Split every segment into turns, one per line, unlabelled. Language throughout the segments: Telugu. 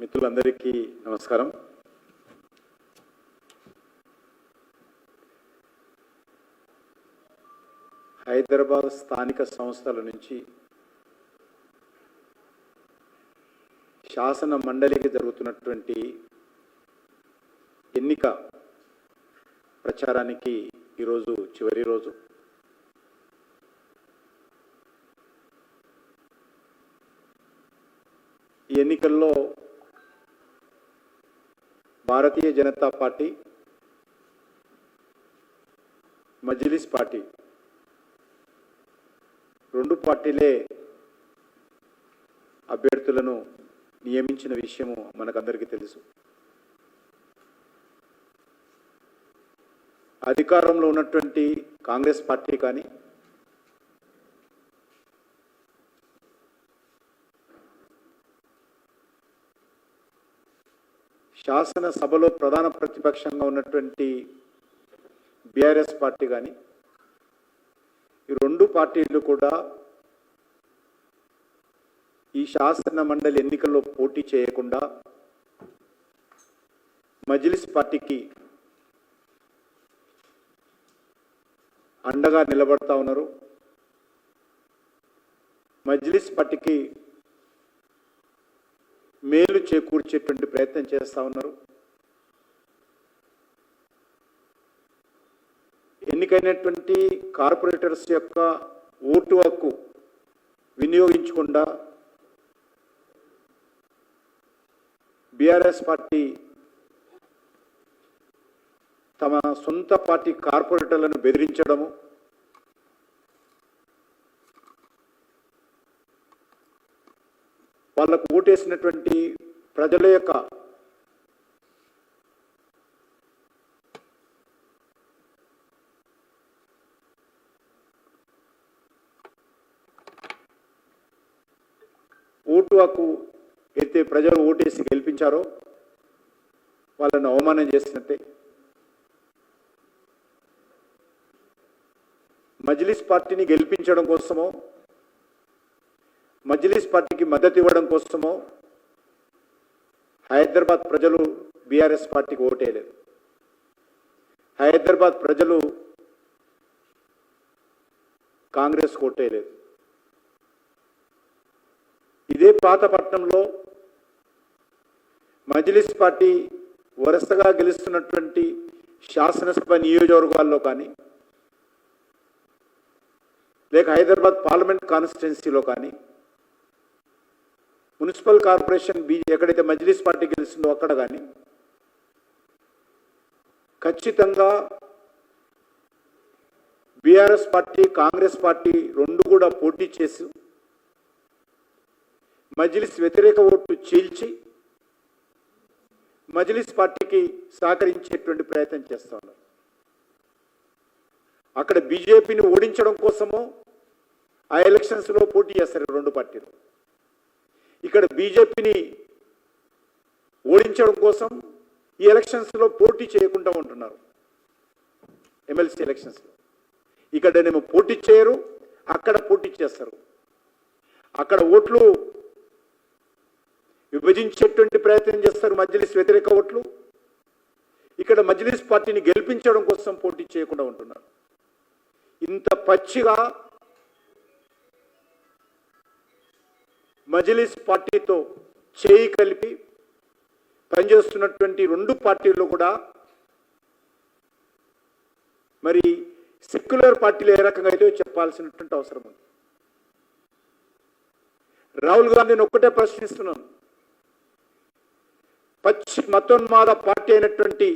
మిత్రులందరికీ నమస్కారం. హైదరాబాద్ స్థానిక సంస్థల నుంచి శాసన మండలికి జరుగుతున్నటువంటి ఎన్నిక ప్రచారానికి ఈరోజు చివరి రోజు. ఈ ఎన్నికల్లో భారతీయ జనతా పార్టీ, మజ్లిస్ పార్టీ రెండు పార్టీలే అభ్యర్థులను నియమించిన విషయము మనకందరికీ తెలుసు. అధికారంలో ఉన్నటువంటి కాంగ్రెస్ పార్టీ కానీ, శాసనసభలో ప్రధాన ప్రతిపక్షంగా ఉన్నటువంటి బీఆర్ఎస్ పార్టీ కానీ, ఈ రెండు పార్టీలు కూడా ఈ శాసన మండలి ఎన్నికల్లో పోటీ చేయకుండా మజ్లిస్ పార్టీకి అండగా నిలబడతా ఉన్నారు. మజ్లిస్ పార్టీకి మేలు చేకూర్చేటువంటి ప్రయత్నం చేస్తూ ఉన్నారు. ఎన్నికైనటువంటి కార్పొరేటర్స్ యొక్క ఓటు హక్కు వినియోగించకుండా బీఆర్ఎస్ పార్టీ తమ సొంత పార్టీ కార్పొరేటర్లను బెదిరించడము, వాళ్లకు ఓటేసినటువంటి ప్రజల యొక్క ఓటు హక్కు అయితే ప్రజలు ఓటేసి గెలిపించారో వాళ్ళను అవమానం చేసినట్టే. మజ్లిస్ పార్టీని గెలిపించడం కోసమో, మజ్లిస్ పార్టీకి మద్దతు ఇవ్వడం కోసమో హైదరాబాద్ ప్రజలు బీఆర్ఎస్ పార్టీకి ఓటేయలేదు. హైదరాబాద్ ప్రజలు కాంగ్రెస్ ఓటేయలేదు. ఇదే పాతపట్నంలో మజ్లిస్ పార్టీ వరుసగా గెలుస్తున్నటువంటి శాసనసభ నియోజకవర్గాల్లో కానీ, లేక హైదరాబాద్ పార్లమెంట్ కాన్స్టిట్యున్సీలో కానీ, మున్సిపల్ కార్పొరేషన్ ఎక్కడైతే మజ్లిస్ పార్టీ గెలుస్తుందో అక్కడ కానీ ఖచ్చితంగా బీఆర్ఎస్ పార్టీ, కాంగ్రెస్ పార్టీ రెండు కూడా పోటీ చేసి మజ్లిస్ వ్యతిరేక ఓట్లు చీల్చి మజ్లిస్ పార్టీకి సహకరించేటువంటి ప్రయత్నం చేస్తూ ఉన్నారు. అక్కడ బీజేపీని ఓడించడం కోసమో ఆ ఎలక్షన్స్లో పోటీ చేస్తారు రెండు పార్టీలు. ఇక్కడ బీజేపీని ఓడించడం కోసం ఈ ఎలక్షన్స్లో పోటీ చేయకుండా ఉంటున్నారు. ఎమ్మెల్సీ ఎలక్షన్స్లో ఇక్కడనేమో పోటీ చేయరు, అక్కడ పోటీ చేస్తారు. అక్కడ ఓట్లు విభజించేటువంటి ప్రయత్నం చేస్తారు, మజ్లిస్ వ్యతిరేక ఓట్లు. ఇక్కడ మజ్లిస్ పార్టీని గెలిపించడం కోసం పోటీ చేయకుండా ఉంటున్నారు. ఇంత పచ్చిగా మజ్లిస్ పార్టీతో చేయి కలిపి పనిచేస్తున్నటువంటి రెండు పార్టీలు కూడా మరి సెక్యులర్ పార్టీలు ఏ రకంగా అయితే చెప్పాల్సినటువంటి అవసరం ఉంది. రాహుల్ గాంధీని ఒక్కటే ప్రశ్నిస్తున్నాను, పచ్చి మతోన్మాద పార్టీ అయినటువంటి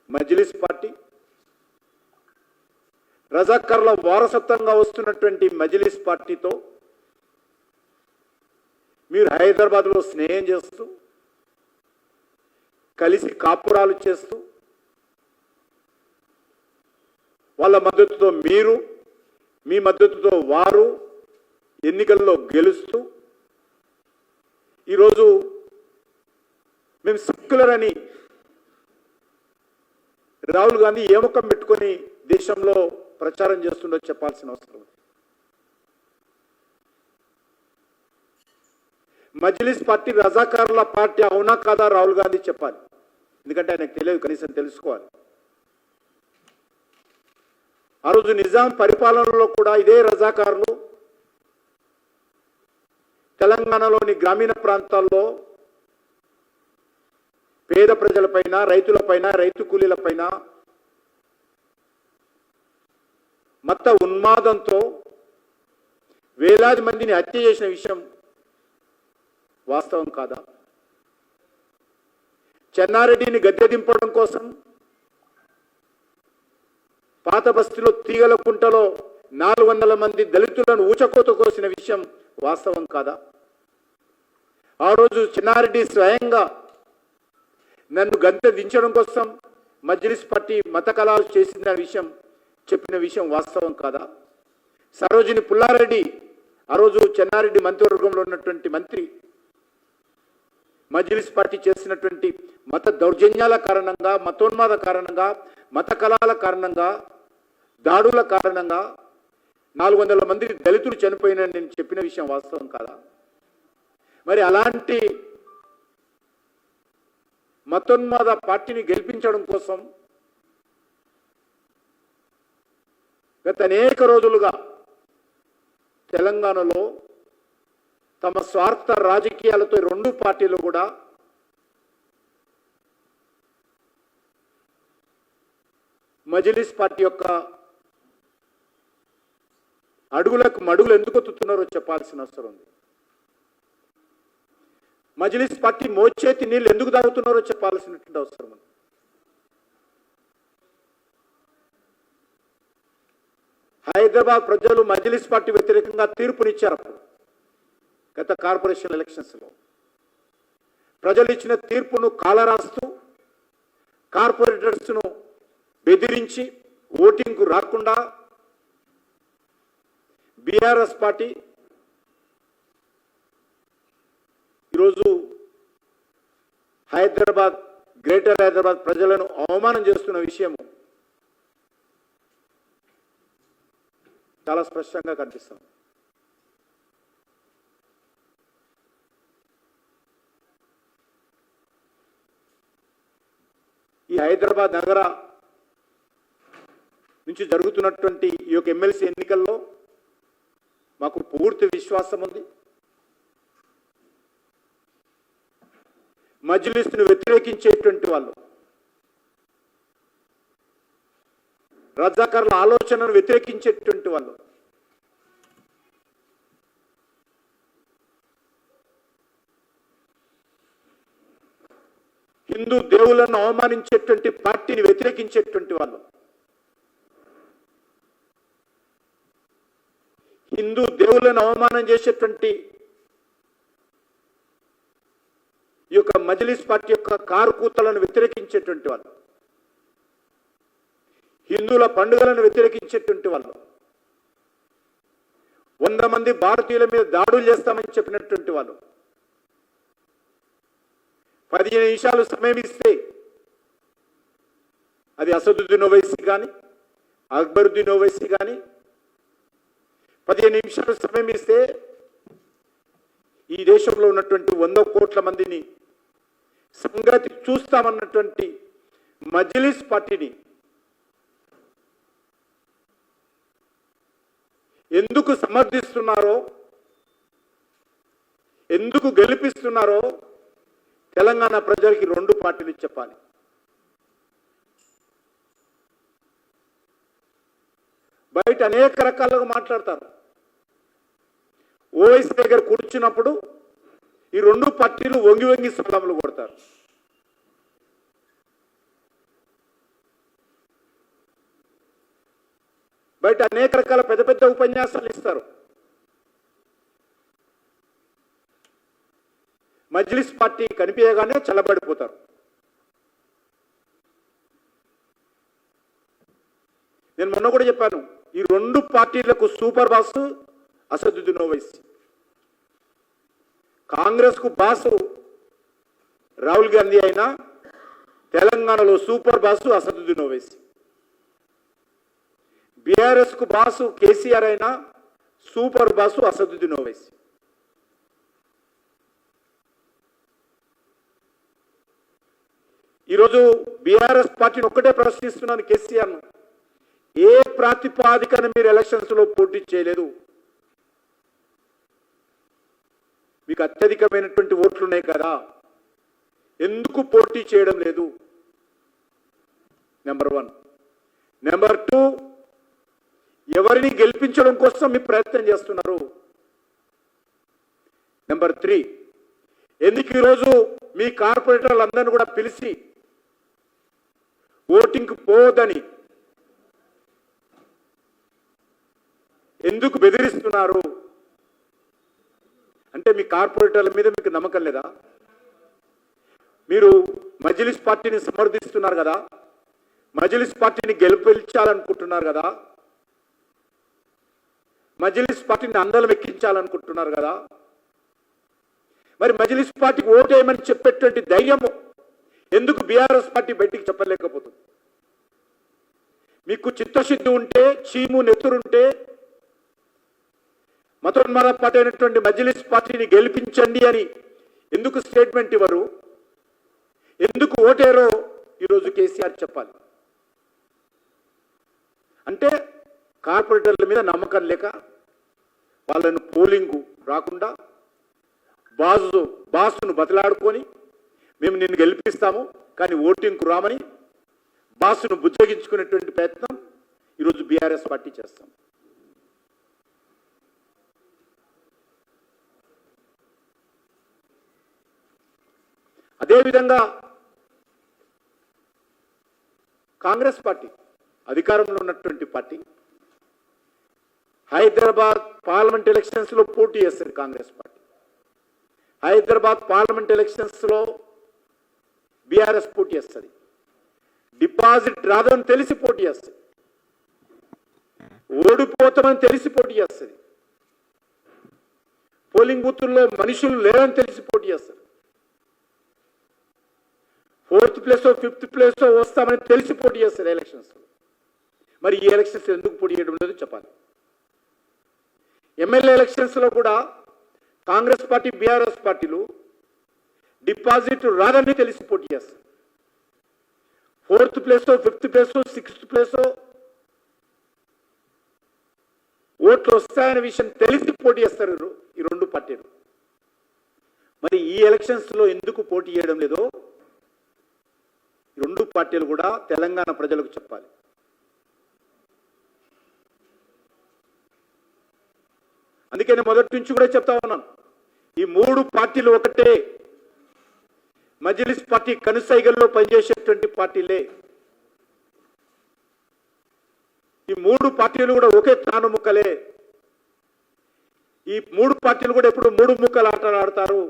మజ్లిస్ పార్టీ, రజాకర్ల వారసత్వంగా వస్తున్నటువంటి మజ్లిస్ పార్టీతో మీరు హైదరాబాద్లో స్నేహం చేస్తూ, కలిసి కాపురాలు చేస్తూ, వాళ్ళ మద్దతుతో మీరు, మీ మద్దతుతో వారు ఎన్నికల్లో గెలుస్తూ ఈరోజు మేము సెక్యులర్ అని రాహుల్ గాంధీ ఏ ముఖం పెట్టుకొని దేశంలో ప్రచారం చేస్తుండో చెప్పాల్సిన అవసరం. మజ్లిస్ పార్టీ రజాకారుల పార్టీ అవునా కాదా రాహుల్ గాంధీ చెప్పాలి. ఎందుకంటే ఆయనకు తెలియదు, కనీసం తెలుసుకోవాలి. ఆ రోజు నిజాం పరిపాలనలో కూడా ఇదే రజాకారులు తెలంగాణలోని గ్రామీణ ప్రాంతాల్లో పేద ప్రజలపైన, రైతులపైన, రైతు కూలీలపైన మత ఉన్మాదంతో వేలాది మందిని హత్య చేసిన విషయం వాస్తవం కాదా? చెన్నారెడ్డిని గద్దె దింపడం కోసం పాత బస్తీలో తీగల కుంటలో 400 మంది దళితులను ఊచకోత కోసిన విషయం వాస్తవం కాదా? ఆ రోజు చెన్నారెడ్డి స్వయంగా నన్ను గద్దె దించడం కోసం మజ్లిస్ పార్టీ మత కలాలు చేసిన విషయం చెప్పిన విషయం వాస్తవం కాదా? సరోజిని పుల్లారెడ్డి ఆ రోజు చెన్నారెడ్డి మంత్రివర్గంలో ఉన్నటువంటి మంత్రి మజ్లిస్ పార్టీ చేసినటువంటి మత దౌర్జన్యాల కారణంగా, మతోన్మాద కారణంగా, మత కళాల కారణంగా, దాడుల కారణంగా 400 మంది దళితులు చనిపోయినని నేను చెప్పిన విషయం వాస్తవం కాదా? మరి అలాంటి మతోన్మాద పార్టీని గెలిపించడం కోసం గత అనేక రోజులుగా తెలంగాణలో తమ స్వార్థ రాజకీయాలతో 2 పార్టీలు కూడా మజ్లిస్ పార్టీ యొక్క అడుగులకు మడుగులు ఎందుకు ఒత్తుతున్నారో చెప్పాల్సిన అవసరం ఉంది. మజ్లిస్ పార్టీ మోచేతి నీళ్ళు ఎందుకు తాగుతున్నారో చెప్పాల్సినటువంటి అవసరం ఉంది. హైదరాబాద్ ప్రజలు మజ్లిస్ పార్టీ వ్యతిరేకంగా తీర్పునిచ్చారు. గత కార్పొరేషన్ ఎలక్షన్స్లో ప్రజలు ఇచ్చిన తీర్పును కాలరాస్తూ కార్పొరేటర్స్ను బెదిరించి ఓటింగ్కు రాకుండా బీఆర్ఎస్ పార్టీ ఈరోజు హైదరాబాద్, గ్రేటర్ హైదరాబాద్ ప్రజలను అవమానం చేస్తున్న విషయం చాలా స్పష్టంగా కనిపిస్తుంది. ఈ హైదరాబాద్ నగర నుంచి జరుగుతున్నటువంటి ఈ యొక్క ఎమ్మెల్సీ ఎన్నికల్లో మాకు పూర్తి విశ్వాసం ఉంది. మజ్లిస్ను వ్యతిరేకించేటువంటి వాళ్ళు, రజాకారుల ఆలోచనను వ్యతిరేకించేటువంటి వాళ్ళు హిందూ దేవులను అవమానించేటువంటి పార్టీని వ్యతిరేకించేటువంటి వాళ్ళు, హిందూ దేవులను అవమానం చేసేటువంటి ఈ యొక్క మజ్లిస్ పార్టీ యొక్క కారుకూతలను వ్యతిరేకించేటువంటి వాళ్ళు, హిందువుల పండుగలను వ్యతిరేకించేటువంటి వాళ్ళు, 100 మంది భారతీయుల మీద దాడులు చేస్తామని చెప్పినటువంటి వాళ్ళు, 15 నిమిషాలు సమయం ఇస్తే అది అసదుద్దీన్ ఓవైసీ కానీ, అక్బరుద్దీన్ ఓవైసీ కానీ 15 నిమిషాలు సమయం ఇస్తే ఈ దేశంలో ఉన్నటువంటి 100 కోట్ల మందిని సంగతి చూస్తామన్నటువంటి మజ్లిస్ పార్టీని ఎందుకు సమర్థిస్తున్నారో, ఎందుకు గెలిపిస్తున్నారో తెలంగాణ ప్రజలకి 2 పార్టీలు చెప్పాలి. బయట అనేక రకాలుగా మాట్లాడతారు. ఓవైసీ దగ్గర కూర్చున్నప్పుడు ఈ 2 పార్టీలు వంగి వంగి సలాములు కొడతారు. బయట అనేక రకాల పెద్ద పెద్ద ఉపన్యాసాలు ఇస్తారు. మజ్లిస్ పార్టీ కనిపించగానే చల్లబడిపోతారు. నేను మొన్న కూడా చెప్పాను, ఈ 2 పార్టీలకు సూపర్ బాసు అసదుద్దీన్ ఓవైసీ, కాంగ్రెస్కు బాసు రాహుల్ గాంధీ అయినా తెలంగాణలో సూపర్ బాసు అసదుద్దీన్ ఓవైసీ, బీఆర్ఎస్కు బాసు కేసీఆర్ అయినా సూపర్ బాసు అసదుద్దీన్ ఓవైసీ. ఈరోజు బీఆర్ఎస్ పార్టీని ఒక్కటే ప్రశ్నిస్తున్నాను, కేసీఆర్ను, ఏ ప్రాతిపాదికన మీరు ఎలక్షన్స్లో పోటీ చేయలేదు? మీకు అత్యధికమైనటువంటి ఓట్లు ఉన్నాయి కదా, ఎందుకు పోటీ చేయడం లేదు? నెంబర్ 1. నెంబర్ 2, ఎవరిని గెలిపించడం కోసం మీ ప్రయత్నం చేస్తున్నారు? నెంబర్ 3, ఎందుకు ఈరోజు మీ కార్పొరేటర్లందరినీ కూడా పిలిచి ఓటింగ్కి పోవద్దని ఎందుకు బెదిరిస్తున్నారు? అంటే మీ కార్పొరేటర్ల మీద మీకు నమ్మకం లేదా? మీరు మజ్లిస్ పార్టీని సమర్థిస్తున్నారు కదా, మజ్లిస్ పార్టీని గెలిపించాలనుకుంటున్నారు కదా, మజ్లిస్ పార్టీని అందలం ఎక్కించాలనుకుంటున్నారు కదా, మరి మజ్లిస్ పార్టీకి ఓటేయమని చెప్పేటువంటి ధైర్యము ఎందుకు బీఆర్ఎస్ పార్టీ బయటికి చెప్పలేకపోతుంది? మీకు చిత్తశుద్ధి ఉంటే, చీము నెత్తురుంటే మతోన్మాద పార్టీ అయినటువంటి మజ్లిస్ పార్టీని గెలిపించండి అని ఎందుకు స్టేట్మెంట్ ఇవ్వరు? ఎందుకు ఓటేరో ఈరోజు కేసీఆర్ చెప్పాలి. అంటే కార్పొరేటర్ల మీద నమ్మకం లేక వాళ్ళను పోలింగు రాకుండా బాసును బతలాడుకొని మేము నిన్ను గెలిపిస్తాము కానీ ఓటింగ్కు రామని బాసును బుజ్జగించుకునేటువంటి ప్రయత్నం ఈరోజు బీఆర్ఎస్ పార్టీ చేస్తాం. అదేవిధంగా కాంగ్రెస్ పార్టీ అధికారంలో ఉన్నటువంటి పార్టీ హైదరాబాద్ పార్లమెంట్ ఎలక్షన్స్లో పోటీ చేస్తుంది. కాంగ్రెస్ పార్టీ హైదరాబాద్ పార్లమెంట్ ఎలక్షన్స్లో బీఆర్ఎస్ పోటీ చేస్తుంది. డిపాజిట్ రాదని తెలిసి పోటీ చేస్తుంది, ఓడిపోతామని తెలిసి పోటీ చేస్తుంది, పోలింగ్ బూతుల్లో మనుషులు లేరని తెలిసి పోటీ చేస్తారు, 4th ప్లేసో 5th ప్లేసో వస్తామని తెలిసి పోటీ చేస్తారు ఎలక్షన్స్. మరి ఈ ఎలక్షన్స్ ఎందుకు పోటీ చేయడం లేదో చెప్పాలి. ఎమ్మెల్యే ఎలక్షన్స్లో కూడా కాంగ్రెస్ పార్టీ బీఆర్ఎస్ పార్టీలు డిపాజిట్ రాదని తెలిసి పోటీ చేస్తారు, 4th ప్లేసో 5th ప్లేసో 6th ప్లేసో ఓట్లు వస్తాయనే విషయం తెలిసి పోటీ చేస్తారు ఈ రెండు పార్టీలు. మరి ఈ ఎలక్షన్స్లో ఎందుకు పోటీ చేయడం లేదో ఈ రెండు పార్టీలు కూడా తెలంగాణ ప్రజలకు చెప్పాలి. అందుకే నేను మొదటి నుంచి కూడా చెప్తా ఉన్నాను, ఈ మూడు పార్టీలు ఒకటే, మజ్లిస్ పార్టీ కనుసైగల్లో పనిచేసేటువంటి పార్టీలే. ఈ మూడు పార్టీలు కూడా ఒకే తాను ముక్కలే. ఈ మూడు పార్టీలు కూడా ఎప్పుడు మూడు ముక్కలు ఆటలు ఆడతారు.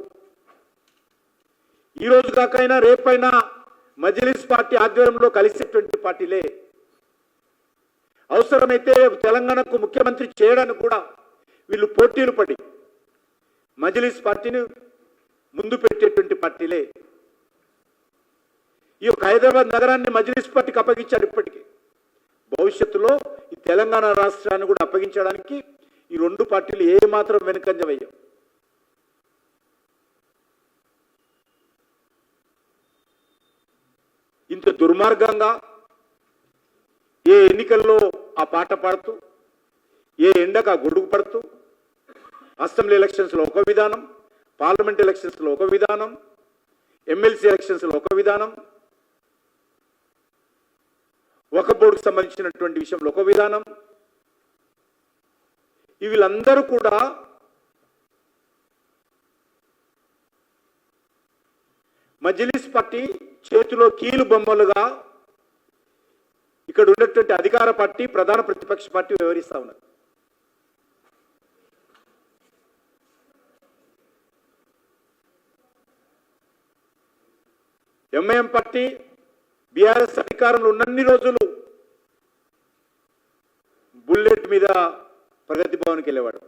ఈ రోజు కాకైనా రేపైనా మజ్లిస్ పార్టీ ఆధ్వర్యంలో కలిసేటువంటి పార్టీలే. అవసరమైతే తెలంగాణకు ముఖ్యమంత్రి చేయడానికి కూడా వీళ్ళు పోటీలు పడి మజ్లిస్ పార్టీని ముందు పెట్టేటువంటి పార్టీలే. ఈ యొక్క హైదరాబాద్ నగరాన్ని మజ్లిస్ పార్టీకి అప్పగించారు. ఇప్పటికీ భవిష్యత్తులో ఈ తెలంగాణ రాష్ట్రాన్ని కూడా అప్పగించడానికి ఈ రెండు పార్టీలు ఏమాత్రం వెనుకంజ వేయవు. ఇంత దుర్మార్గంగా ఏ ఎన్నికల్లో ఆ పాట పాడుతూ, ఏ ఎండకు ఆ గొడుగు పడుతూ, అసెంబ్లీ ఎలక్షన్స్లో ఒక విధానం, పార్లమెంట్ ఎలక్షన్స్లో ఒక విధానం, ఎమ్మెల్సీ ఎలక్షన్స్లో ఒక విధానం, ఒక బోర్డుకు సంబంధించినటువంటి విషయంలో ఒక విధానం. వీళ్ళందరూ కూడా మజ్లిస్ పార్టీ చేతిలో కీలు బొమ్మలుగా ఇక్కడ ఉన్నటువంటి అధికార పార్టీ, ప్రధాన ప్రతిపక్ష పార్టీ వ్యవహరిస్తా ఉన్నారు. ఎంఐఎం పార్టీ బీఆర్ఎస్ అధికారంలో ఉన్నన్ని రోజులు బుల్లెట్ మీద ప్రగతి భవన్కి వెళ్ళేవాడు.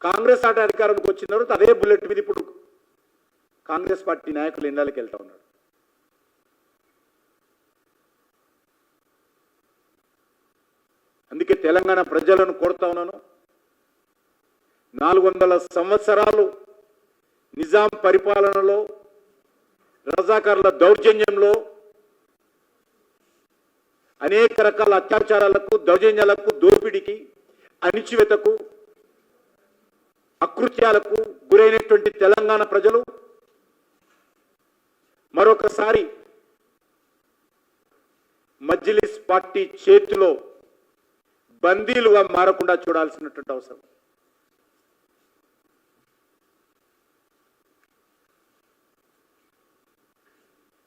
కాంగ్రెస్ పార్టీ అధికారంలోకి వచ్చిన తర్వాత అదే బుల్లెట్ మీద ఇప్పుడు కాంగ్రెస్ పార్టీ నాయకులు ఎండాలకు వెళ్తా ఉన్నాడు. అందుకే తెలంగాణ ప్రజలను కోరుతా ఉన్నాను, 400 సంవత్సరాలు నిజాం పరిపాలనలో రజాకారుల దౌర్జన్యంలో అనేక రకాల అత్యాచారాలకు, దౌర్జన్యాలకు, దోపిడీకి, అణిచివేతకు, అకృత్యాలకు గురైనటువంటి తెలంగాణ ప్రజలు మరొకసారి మజ్లిస్ పార్టీ చేతిలో బందీలుగా మారకుండా చూడాల్సినటువంటి అవసరం.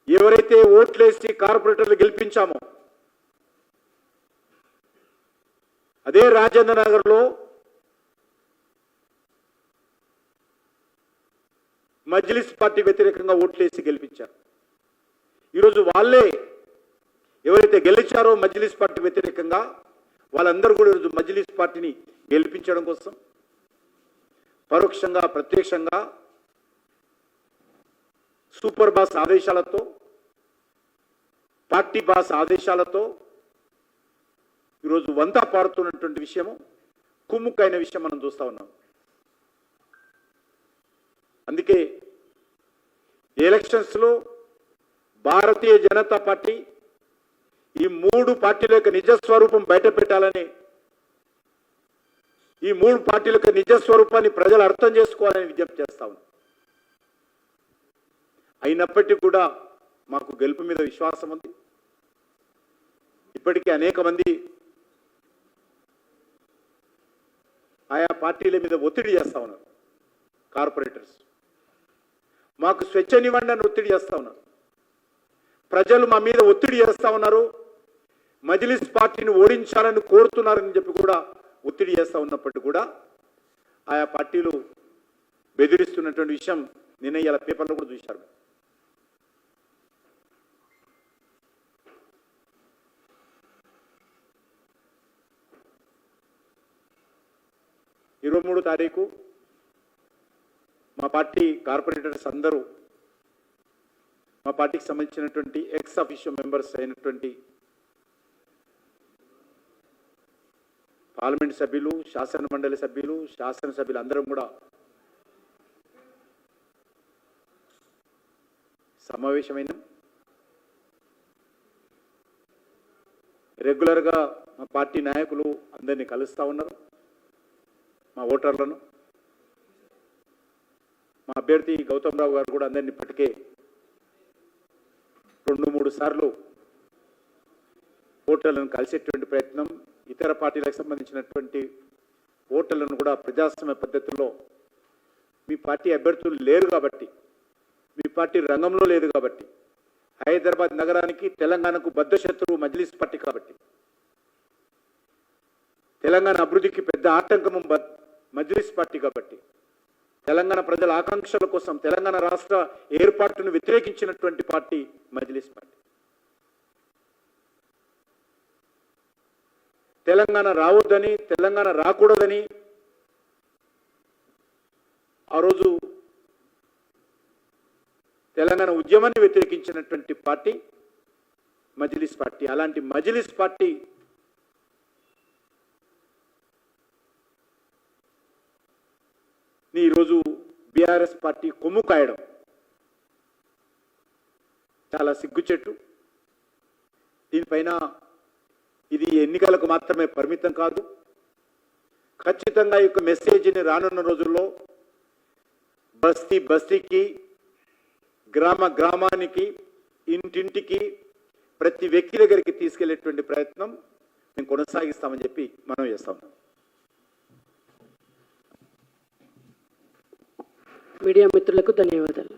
ఎవరైతే ఓట్లేసి కార్పొరేటర్లు గెలిపించామో అదే రాజేంద్ర నగర్లో మజ్లిస్ పార్టీ వ్యతిరేకంగా ఓట్లేసి గెలిపించారు. ఈరోజు వాళ్ళే ఎవరైతే గెలిచారో మజ్లిస్ పార్టీ వ్యతిరేకంగా వాళ్ళందరూ కూడా ఈరోజు మజ్లిస్ పార్టీని గెలిపించడం కోసం పరోక్షంగా, ప్రత్యక్షంగా సూపర్ బాస్ ఆదేశాలతో, పార్టీ బాస్ ఆదేశాలతో ఈరోజు వంతా పారుతున్నటువంటి విషయము, కుమ్ముక్కైన విషయం మనం చూస్తూ ఉన్నాం. అందుకే ఎలక్షన్స్లో భారతీయ జనతా పార్టీ ఈ మూడు పార్టీల యొక్క నిజస్వరూపం బయట పెట్టాలని, ఈ మూడు పార్టీల యొక్క నిజస్వరూపాన్ని ప్రజలు అర్థం చేసుకోవాలని విజ్ఞప్తి చేస్తా ఉన్నాం. అయినప్పటికీ కూడా మాకు గెలుపు మీద విశ్వాసం ఉంది. ఇప్పటికీ అనేక మంది ఆయా పార్టీల మీద ఒత్తిడి చేస్తూ ఉన్నారు. కార్పొరేటర్స్ మాకు స్వేచ్ఛనివ్వండి అని ఒత్తిడి చేస్తూ ఉన్నారు. ప్రజలు మా మీద ఒత్తిడి చేస్తూ ఉన్నారు, మజ్లిస్ పార్టీని ఓడించాలని కోరుతున్నారని చెప్పి కూడా ఒత్తిడి చేస్తూ ఉన్నప్పటికీ కూడా ఆయా పార్టీలు బెదిరిస్తున్నటువంటి విషయం నిన్న ఇలా పేపర్లో కూడా చూశారు. ఇరవై 23వ తారీఖు మా పార్టీ కార్పొరేటర్స్ అందరూ, మా పార్టీకి సంబంధించినటువంటి ఎక్స్ అఫీషియో మెంబర్స్ అయినటువంటి పార్లమెంట్ సభ్యులు, శాసన మండలి సభ్యులు, శాసనసభ్యులు అందరం కూడా సమావేశమైన రెగ్యులర్గా మా పార్టీ నాయకులు అందరినీ కలుస్తూ ఉన్నారు. మా ఓటర్లను, మా అభ్యర్థి గౌతమ్ రావు గారు కూడా అందరినీ ఇప్పటికే 2-3 సార్లు ఓటర్లను కలిసేటువంటి ప్రయత్నం, ఇతర పార్టీలకు సంబంధించినటువంటి ఓటర్లను కూడా ప్రజాస్వామ్య పద్ధతుల్లో, మీ పార్టీ అభ్యర్థులు లేరు కాబట్టి, మీ పార్టీ రంగంలో లేదు కాబట్టి, హైదరాబాద్ నగరానికి, తెలంగాణకు బద్ధశత్రువు మజ్లిస్ పార్టీ కాబట్టి, తెలంగాణ అభివృద్ధికి పెద్ద ఆటంకము మజ్లిస్ పార్టీ కాబట్టి, తెలంగాణ ప్రజల ఆకాంక్షల కోసం తెలంగాణ రాష్ట్ర ఏర్పాటును వ్యతిరేకించినటువంటి పార్టీ మజ్లిస్ పార్టీ. తెలంగాణ రావద్దని, తెలంగాణ రాకూడదని ఆ రోజు తెలంగాణ ఉద్యమాన్ని వ్యతిరేకించినటువంటి పార్టీ మజ్లిస్ పార్టీ. అలాంటి మజ్లిస్ పార్టీ ఈరోజు బీఆర్ఎస్ పార్టీ కొమ్ము కాయడం చాలా సిగ్గుచెట్టు. దీనిపైన ఇది ఎన్నికలకు మాత్రమే పరిమితం కాదు, ఖచ్చితంగా ఈ యొక్క మెసేజ్ని రానున్న రోజుల్లో బస్తీ బస్తీకి, గ్రామ గ్రామానికి, ఇంటింటికి, ప్రతి వ్యక్తి దగ్గరికి తీసుకెళ్లేటువంటి ప్రయత్నం మేము కొనసాగిస్తామని చెప్పి మనం చేస్తా ఉన్నాం.
మీడియా మిత్రులకు ధన్యవాదాలు.